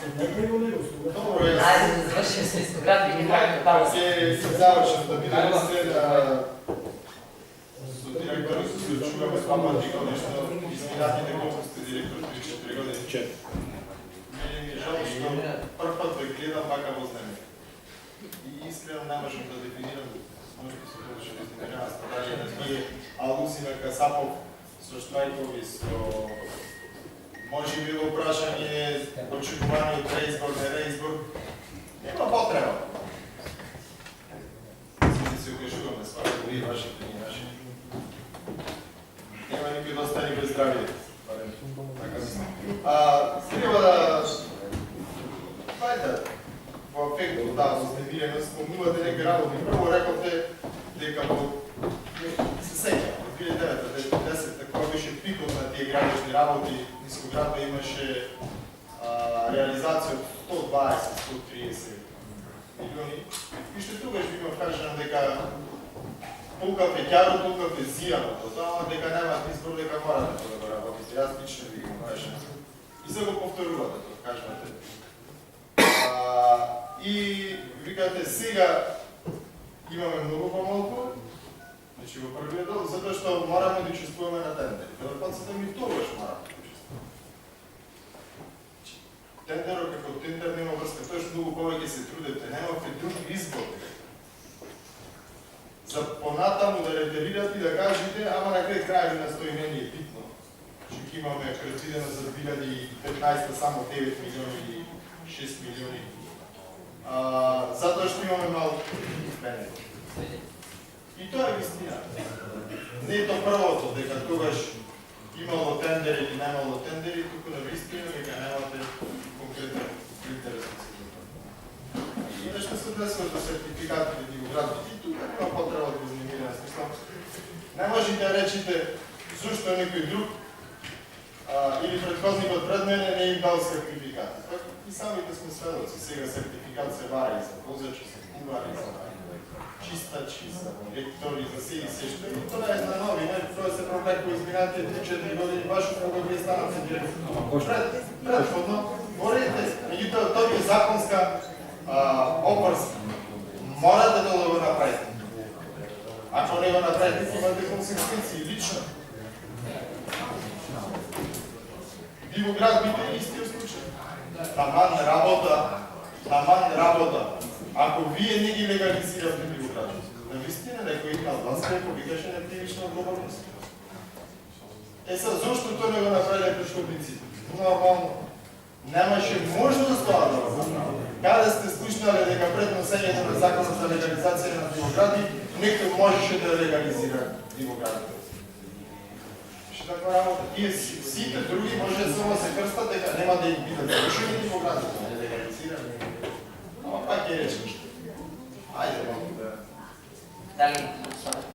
Добро е. Айде да завършим с листография и малко пауза. Се завършим да бидем след со директора се чуваме това пътика нещо изминатите колко сте директор 3-4 години. Ми е жал, што прв път да гледам вака вознеме. И искрено не можем да дефинирам, може би се повече да измерява страдали на тие Алусина Касапов со Штрајкови, со може би во прашање очекувани од реизбор, не реизбор, нема потреба. Се окажуваме с вами, вие вашите и нашите. Нема никој да остане без здравие. Така мислам. Треба да... Хајде, во ефектот, да, вознемиреност, спомнувате неки работи. Прво рековте дека во... се сеќа, во 2009-2010, кога беше пикот на тие градежни работи, Нискоградба имаше реализација од 120-130 милиони. И што тогаш ви ме кажам дека толкав е ќаро, толкав е зираното, тоа дека немаат избор, дека морате да го работите. Јас лично ви го кажам. И се го повторувате, тоа кажувате. И викате, сега имаме многу помалку, значи во првиот дел, затоа што мораме да учествуваме на тендери. Делопаците ми тогаш мораме да учествуваме. Тендерот како тендер нема врска, тоа што многу повеќе се трудете, немавте друг избор. За понатаму да ретелирате и да кажете, ама на крај на стои не е битно. Че имаме предвидено за 2015 само 9 милиони или 6 милиони. Затоа што имаме малку бенефит. И тоа е вистина. Не е тоа првото, дека тогаш имало тендери или немало тендери, туку на вистина дека немате конкретно интересни се за тоа. И нешто се десува до сертификатите ги го градите, и тука нема потреба да вознемираме смислам. Не можете да речите зашто некој друг или предходникот пред мене не им дал сертификат. И самите сме сведоци, сега сертификат се вари за возачи, за кувари, за чистачи, за лектори, за се и се што. И тоа е за нови, тоа се провлекло изминатите 3-4 години, баш кога вие станате директор. Предходно, говорите, меѓутоа тоа е законска обврска. Морате да го направите. Ако не го направите, имате консеквенции лично. Дивоград бите истиот случај. Таман работа. Ако вие не ги легализирате Дивоград, навистина некој има власт, некој викаше на кривична отговорност. Зашто тоа не го направиле пришкопниците? Нормално. Немаше можност тоа да го направи. Каде сте слушнале дека пред носењето на законот за легализација на Дивогради, некој можеше да легализира Дивогради? Таква работа. Тие сите други може само се крстат дека нема да им бидат завршени Дивогради, да не легализирани. Ама пак е речено. Ајде, малко да... Дали